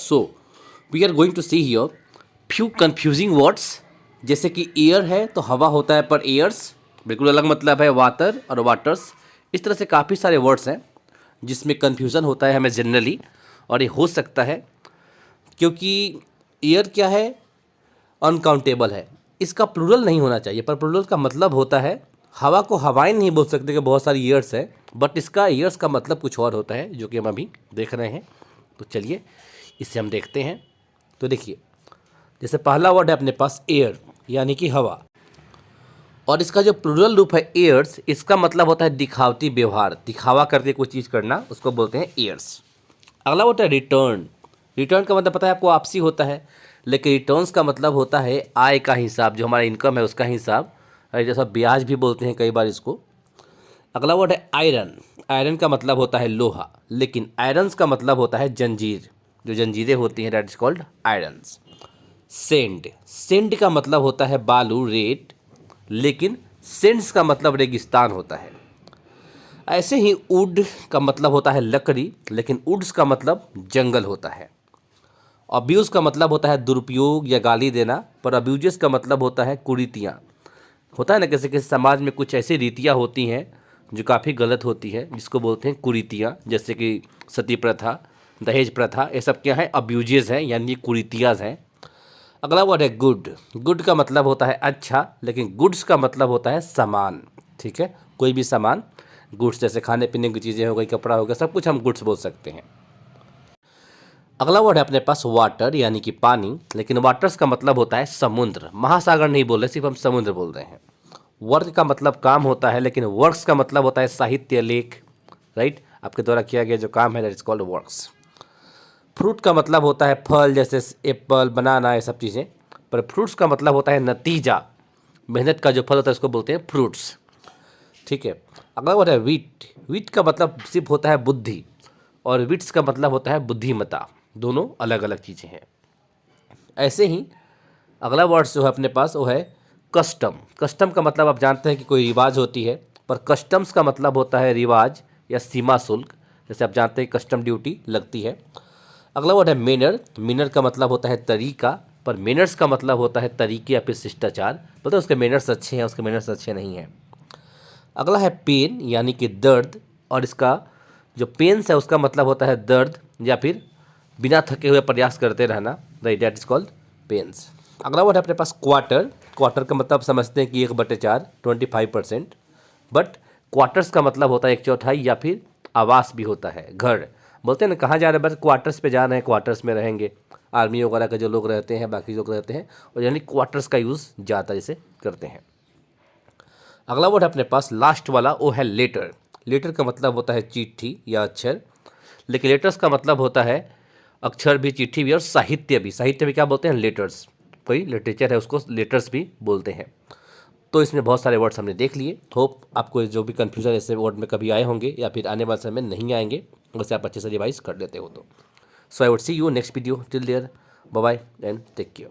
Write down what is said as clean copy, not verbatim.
So we are going to see here few confusing words, जैसे कि air है तो हवा होता है, पर एयर्स बिल्कुल अलग मतलब है, वाटर और वाटर्स। इस तरह से काफ़ी सारे वर्ड्स हैं जिसमें कन्फ्यूज़न होता है हमें जनरली, और ये हो सकता है क्योंकि एयर क्या है, अनकाउंटेबल है, इसका प्लूरल नहीं होना चाहिए, पर प्लूरल का मतलब होता है, हवा को हवाएं नहीं बोल सकते कि बहुत सारी ईयर्स है, बट इसका ईयर्स का मतलब कुछ और होता है जो कि हम अभी देख रहे हैं। तो चलिए इसे हम देखते हैं। तो देखिए, जैसे पहला वर्ड है अपने पास एयर, यानी कि हवा, और इसका जो प्लूरल रूप है एयर्स, इसका मतलब होता है दिखावटी व्यवहार, दिखावा करके कोई चीज़ करना, उसको बोलते हैं एयर्स। अगला होता है रिटर्न। रिटर्न का मतलब पता है आपको, आपसी होता है, लेकिन रिटर्न्स का मतलब होता है आय का हिसाब, जो हमारा इनकम है उसका हिसाब, जैसा ब्याज भी बोलते हैं कई बार इसको। अगला वर्ड है आयरन। आयरन का मतलब होता है लोहा, लेकिन आयरन्स का मतलब होता है जंजीर, जो जंजीरें होती हैं, that is called irons. Send. Send का मतलब होता है बालू, रेत, लेकिन सेंड्स का मतलब रेगिस्तान होता है। ऐसे ही वुड का मतलब होता है लकड़ी, लेकिन वुड्स का मतलब जंगल होता है। अब्यूज़ का मतलब होता है दुरुपयोग या गाली देना, पर अब्यूजेस का मतलब होता है कुरीतियाँ। होता है ना, कैसे किसी समाज में कुछ ऐसी रीतियाँ होती हैं जो काफ़ी गलत होती है, जिसको बोलते हैं कुरीतियाँ, जैसे कि सती प्रथा, दहेज प्रथा, ये सब क्या है, अब्यूजेस हैं, यानी कुरीतियाँ हैं। अगला वर्ड है गुड। गुड का मतलब होता है अच्छा, लेकिन गुड्स का मतलब होता है सामान। ठीक है, कोई भी सामान, गुड्स जैसे खाने पीने की चीज़ें हो गई, कपड़ा हो गया, सब कुछ हम गुड्स बोल सकते हैं। अगला वर्ड है अपने पास वाटर, यानी कि पानी, लेकिन वाटर्स का मतलब होता है समुद्र। महासागर नहीं बोल रहे, सिर्फ हम समुद्र बोल रहे हैं। वर्क का मतलब काम होता है, लेकिन वर्क्स का मतलब होता है साहित्य, लेख, राइट, आपके द्वारा किया गया जो काम है, that is called works. Fruit का मतलब होता है फल, जैसे एप्पल, बनाना, ये सब चीज़ें, पर फ्रूट्स का मतलब होता है नतीजा, मेहनत का जो फल होता है उसको बोलते हैं फ्रूट्स। ठीक है, अगला वर्ड है वीट। वीट का मतलब सिर्फ होता है बुद्धि, और विट्स का मतलब होता है बुद्धिमता, दोनों अलग अलग चीज़ें हैं। ऐसे ही अगला वर्ड जो है अपने पास वो है कस्टम। कस्टम का मतलब आप जानते हैं कि कोई रिवाज होती है, पर कस्टम्स का मतलब होता है रिवाज या सीमा शुल्क, जैसे आप जानते हैं कस्टम ड्यूटी लगती है। अगला वर्ड है मेनर। मेनर का मतलब होता है तरीका, पर मेनर्स का मतलब होता है तरीके या फिर शिष्टाचार, पता है उसके मेनर्स अच्छे हैं, उसके मेनर्स अच्छे नहीं हैं। अगला है पेन, यानी कि दर्द, और इसका जो पेन्स है उसका मतलब होता है दर्द या फिर बिना थके हुए प्रयास करते रहना, right, that is called pains. अगला वर्ड है अपने पास क्वार्टर। क्वार्टर का मतलब समझते हैं कि 1/4, 25%, बट क्वार्टर्स का मतलब होता है 1/4 या फिर आवास भी होता है, घर। बोलते हैं ना कहाँ जा रहे हैं, बस क्वार्टर्स पे जा रहे हैं, क्वार्टर्स में रहेंगे। आर्मी वगैरह के जो लोग रहते हैं, बाकी लोग रहते हैं, और यानी क्वार्टर्स का यूज़ ज़्यादा जैसे करते हैं। अगला वर्ड है अपने पास लास्ट वाला, वो है लेटर। लेटर का मतलब होता है चिट्ठी या अक्षर, लेकिन लेटर्स का मतलब होता है अक्षर भी, चिट्ठी भी, और साहित्य भी। साहित्य भी क्या बोलते हैं, लेटर्स। कोई लिटरेचर है उसको लेटर्स भी बोलते हैं। तो इसमें बहुत सारे वर्ड्स हमने देख लिए। होप आपको जो भी कन्फ्यूजन ऐसे वर्ड में कभी आए होंगे या फिर आने वाले समय में नहीं आएंगे, वैसे आप अच्छे से रिवाइज कर लेते हो। तो so I would see you next video, till there, bye bye and take care.